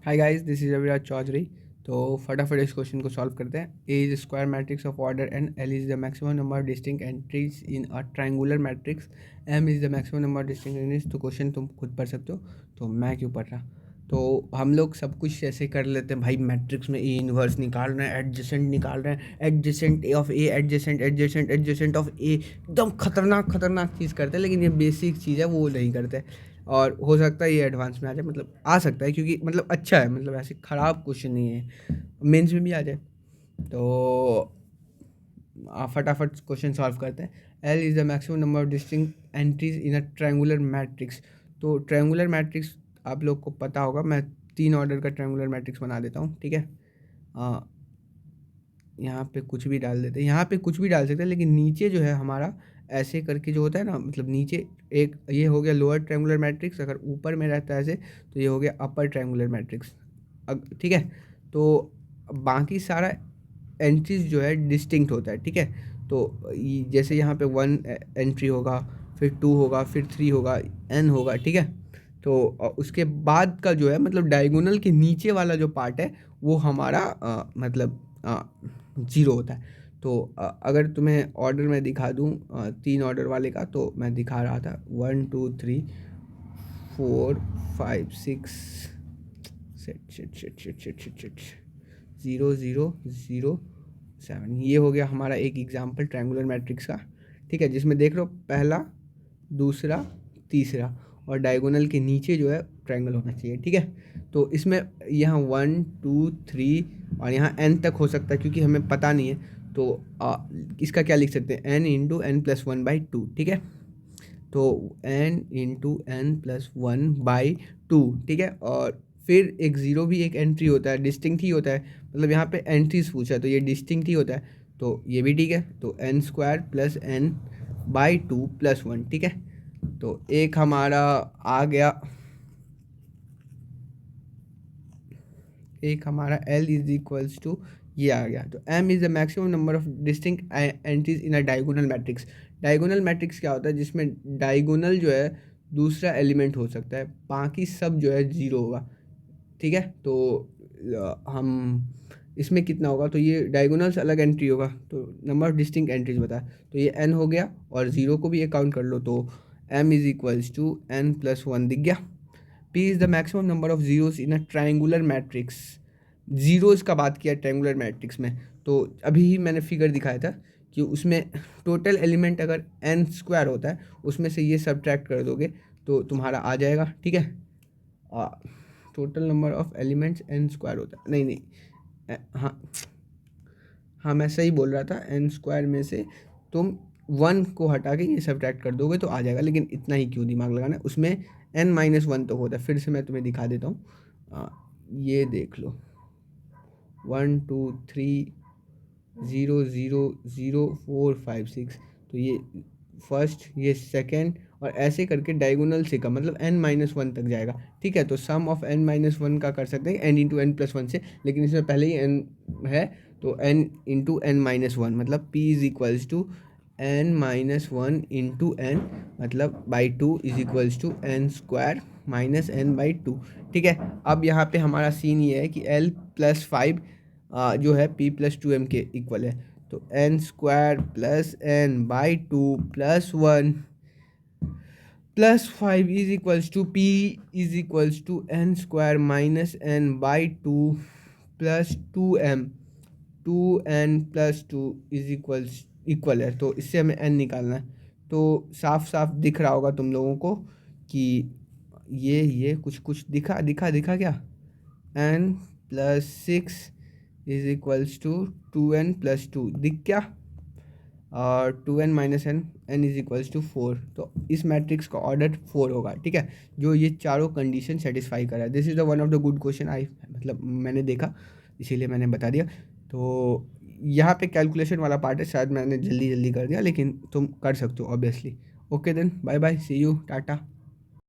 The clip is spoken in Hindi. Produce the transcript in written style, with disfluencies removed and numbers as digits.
Hi guys, this is Raviraj Chaudhary. तो फटाफट इस क्वेश्चन को सॉल्व करते हैं। A is square matrix of order N, L is the maximum number of distinct entries in a triangular matrix, M is the maximum number of distinct entries. तो क्वेश्चन तुम खुद पढ़ सकते हो, तो मैं क्यों पढ़ रहा। तो हम लोग सब कुछ ऐसे कर लेते हैं भाई। मैट्रिक्स में ए इनवर्स निकाल रहे हैं, एडजेसेंट निकाल रहे हैं, adjacent A of A, adjacent adjacent adjacent of A. एकदम खतरनाक खतरनाक चीज़ करते हैं, लेकिन ये बेसिक चीज़ है वो नहीं करते। और हो सकता है ये एडवांस में आ जाए, मतलब आ सकता है, क्योंकि मतलब अच्छा है, मतलब ऐसे ख़राब क्वेश्चन नहीं है, मेंस में भी आ जाए। तो फटाफट क्वेश्चन सॉल्व करते हैं। L is the maximum number of distinct entries in a triangular matrix. तो ट्रायंगुलर मैट्रिक्स आप लोग को पता होगा, मैं 3 ऑर्डर का ट्रायंगुलर मैट्रिक्स बना देता हूँ, ठीक है। यहाँ पे कुछ भी डाल देते हैं, यहाँ पे कुछ भी डाल सकते हैं, लेकिन नीचे जो है हमारा ऐसे करके जो होता है ना, मतलब नीचे एक ये हो गया लोअर ट्रायंगुलर मैट्रिक्स, अगर ऊपर में रहता है ऐसे तो ये हो गया अपर ट्रायंगुलर मैट्रिक्स। ठीक है। तो बाकी सारा एंट्रीज जो है डिस्टिंक्ट होता है, ठीक है। तो जैसे यहाँ पे 1 एंट्री होगा, फिर 2 होगा, फिर 3 होगा, n होगा, ठीक है। तो उसके बाद का जो है, मतलब डायगोनल के नीचे वाला जो पार्ट है वो हमारा मतलब 0 होता है। तो अगर तुम्हें ऑर्डर में दिखा दूँ 3 ऑर्डर वाले का, तो मैं दिखा रहा था 1 2 3 4 5 6 set set set set set set set 0 0 0 7। ये हो गया हमारा एक एग्जाम्पल ट्रायंगुलर मैट्रिक्स का, ठीक है, जिसमें देख लो पहला, दूसरा, तीसरा, और डायगोनल के नीचे जो है ट्रायंगल होना चाहिए, ठीक है। तो इसमें यहाँ 1 2 3 और यहाँ n तक हो सकता है, क्योंकि हमें पता नहीं है। तो इसका क्या लिख सकते हैं, n इंटू एन प्लस 1/2, ठीक है। तो n इंटू एन प्लस 1/2, ठीक है। और फिर एक ज़ीरो भी एक एंट्री होता है, डिस्टिंक्ट ही होता है, मतलब यहाँ पे एंट्रीज पूछा है तो ये डिस्टिंक्ट ही होता है। तो ये भी ठीक है। तो n² प्लस n/2 प्लस 1, ठीक है। तो एक हमारा आ गया, एक हमारा L इज इक्वल्स टू ये आ गया। तो M is the maximum number of distinct entries in a diagonal matrix. Diagonal matrix क्या होता है, जिसमें डायगोनल जो है दूसरा एलिमेंट हो सकता है, बाकी सब जो है ज़ीरो होगा, ठीक है। तो हम इसमें कितना होगा, तो ये डायगोनल से अलग एंट्री होगा, तो नंबर ऑफ डिस्टिंक्ट एंट्रीज बता। तो ये n हो गया, और ज़ीरो को भी एक काउंट कर लो, तो M is equals to n+1 दिख गया। P is the maximum number of zeros in a triangular matrix. Zeros का बात किया ट्रायंगुलर मैट्रिक्स में, तो अभी ही मैंने फिगर दिखाया था कि उसमें टोटल एलिमेंट अगर n² होता है, उसमें से ये सब्ट्रैक्ट कर दोगे तो तुम्हारा आ जाएगा, ठीक है। Total number of elements n² होता है, नहीं नहीं, हाँ हाँ, मैं सही बोल रहा था। n² में से तुम 1 को हटा के ये सब्ट्रैक्ट कर दोगे तो आ जाएगा, लेकिन इतना ही क्यों दिमाग लगाना है, उसमें n-1 तो होता है। फिर से मैं तुम्हें दिखा देता हूँ, ये देख लो 1 2 3 0 0 0 4 5 6। तो ये फर्स्ट, ये सेकंड, और ऐसे करके डायगोनल से का मतलब n-1 तक जाएगा, ठीक है। तो सम ऑफ n-1 का कर सकते हैं n इंटू एन प्लस 1 से, लेकिन इसमें पहले ही n है, तो n इंटू n-1, मतलब p is equals to n-1 into N, मतलब by 2 is equals to n² minus n/2, ठीक है। अब यहाँ पे हमारा सीन ये है कि l+5 जो है p+2m के इक्वल है। तो n² plus n/2 plus 1 plus 5 is equals to p is equals to n² minus n/2 plus 2m। 2n+2 is equal है, तो इससे हमें n निकालना है। तो साफ साफ दिख रहा होगा तुम लोगों को कि ये कुछ कुछ दिखा दिखा दिखा क्या, n+6 is equals to 2n+2 दिख क्या, और 2n minus n is equals to 4। तो इस मैट्रिक्स का ऑर्डर 4 होगा, ठीक है, जो ये चारों कंडीशन सेटिस्फाई कर रहा है। This is the one of the good question, I मतलब मैंने देखा, इसीलिए मैंने बता दिया। तो यहाँ पे कैलकुलेशन वाला पार्ट है, शायद मैंने जल्दी जल्दी कर दिया, लेकिन तुम कर सकते हो obviously. Okay then, bye bye, see you, Tata.